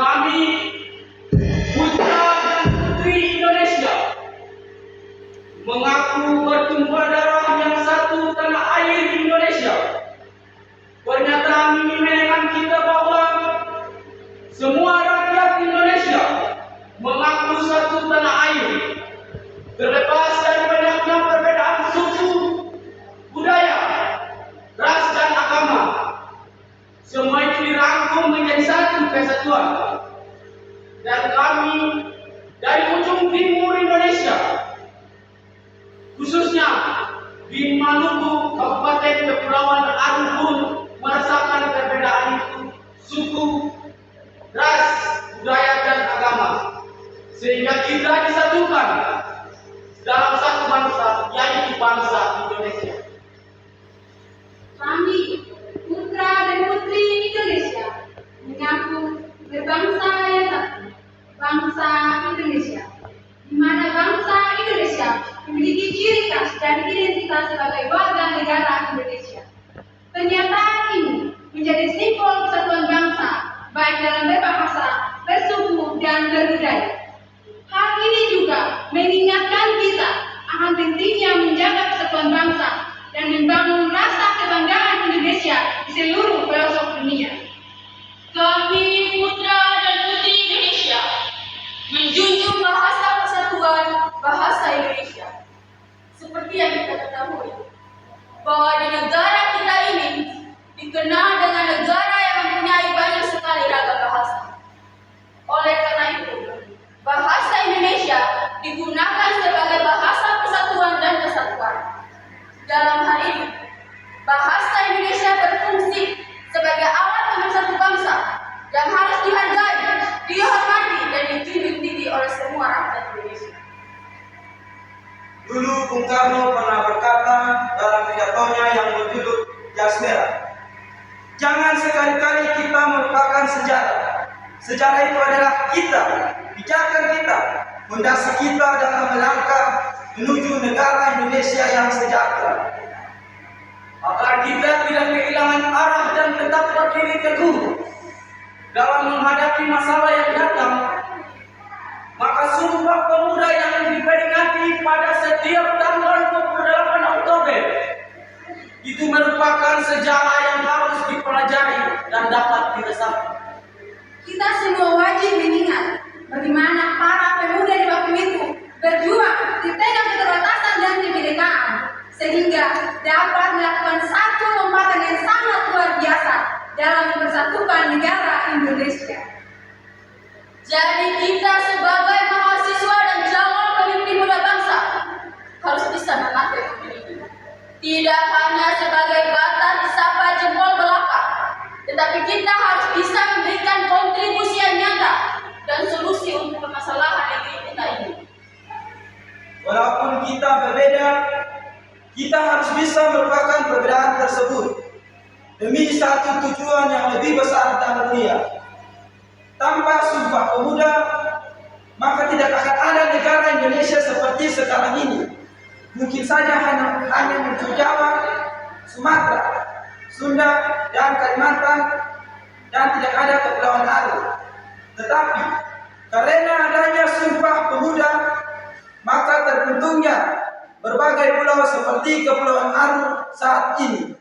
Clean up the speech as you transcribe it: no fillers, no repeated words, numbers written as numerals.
Kami putra dan putri Indonesia mengaku bertumpah darah yang satu tanah air Indonesia. Pernyataan ini menekan kita bahwa semua rakyat Indonesia mengaku satu tanah air, terlepas dari banyaknya perbedaan suku, budaya, ras dan agama. Semua itu dirangkum menjadi satu kesatuan. Dan kami dari ujung timur Indonesia, khususnya di Maluku, Kabupaten Kepulauan Aru pun merasakan perbedaan itu, suku, ras, budaya dan agama, sehingga kita disatukan dalam satu bangsa, yaitu bangsa Indonesia. Kami, putra dan putri Indonesia, mengaku berbangsa yang satu, bangsa Indonesia, di mana bangsa Indonesia memiliki ciri khas dan identitas sebagai warga negara Indonesia. Pernyataan ini menjadi simbol kesatuan bangsa, baik dalam berbahasa, bersuku, dan berbudaya. Hal ini juga mengingatkan kita akan pentingnya menjaga kesatuan bangsa dan membangun rasa kebanggaan Indonesia di seluruh pelosok dunia. Kami putra dan putri Indonesia menjunjung bahasa persatuan bahasa Indonesia. Seperti yang kita ketahui, bahwa di negara kita ini dikenal dengan negara yang mempunyai banyak sekali ragam bahasa. Oleh karena itu, bahasa Indonesia digunakan sebagai bahasa persatuan dan kesatuan. Dalam hal ini, bahasa Indonesia berfungsi sebagai alat pemersatu bangsa yang harus dihargai, dihormati, dan dijunjung tinggi oleh semua rakyat Indonesia. Dulu Bung Karno pernah berkata dalam pidatonya yang berjudul Jas Merah, jangan sekali-kali kita melupakan sejarah. Sejarah itu adalah kita, pijakan kita, fondasi kita dalam melangkah menuju negara Indonesia yang sejahtera. Agar kita tidak kehilangan arah dan tetap berdiri teguh dalam menghadapi masalah yang datang, maka Sumpah Pemuda yang diperingati pada setiap tanggal 28 Oktober itu merupakan sejarah yang harus dipelajari dan dapat diresapi. Kita semua wajib mengingat bagaimana para pemuda di waktu itu berjuang di tengah keterbatasan dan kebinekaan, sehingga dapat melakukan satu lompatan yang sangat luar biasa dalam mempersatukan negara Indonesia. Jadi kita sebagai mahasiswa dan calon pemimpin muda bangsa harus bisa memakai ini. Tidak hanya sebagai batas disapa jempol belaka, tetapi kita harus bisa memberikan kontribusi yang nyata dan solusi untuk permasalahan negeri kita ini. Walaupun kita berbeda, kita harus bisa melupakan perbedaan tersebut demi satu tujuan yang lebih besar dan mulia. Tanpa Sumpah Pemuda, maka tidak akan ada negara Indonesia seperti sekarang ini. Mungkin saja hanya muncul Jawa, Sumatera, Sunda, dan Kalimantan, dan tidak ada Kepulauan Aru. Tetapi karena adanya Sumpah Pemuda, maka terbentuknya berbagai pulau seperti Kepulauan Aru saat ini.